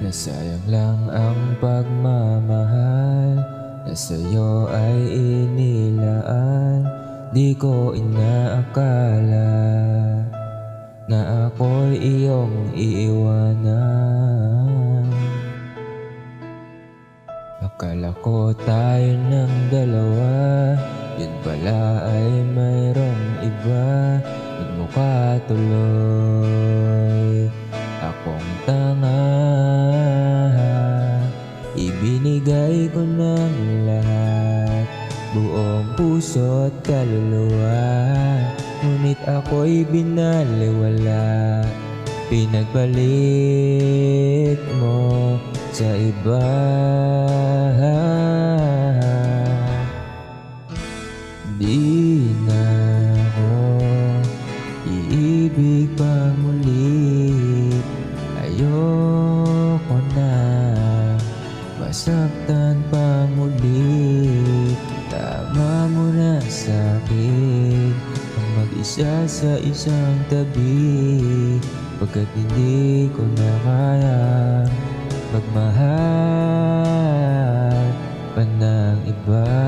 Nasayang lang ang pagmamahal na sa'yo ay inilaan. Di ko inaakala na ako'y iyong iiwanan. Akala ko tayo ng dalawa, yun pala ay mayroong iba. Nagmukha tuloy akong tanga. Ibinigay ko ng lahat, buong puso at kaluluwa. Ngunit ako'y binaliwala, pinagpalit mo sa iba. Di na ako iibig pa muli. Ayoko na masaktan pa muli. Tama mo na sa'kin ang mag-isa sa isang tabi, pagkat hindi ko na kaya magmahal pa ng iba.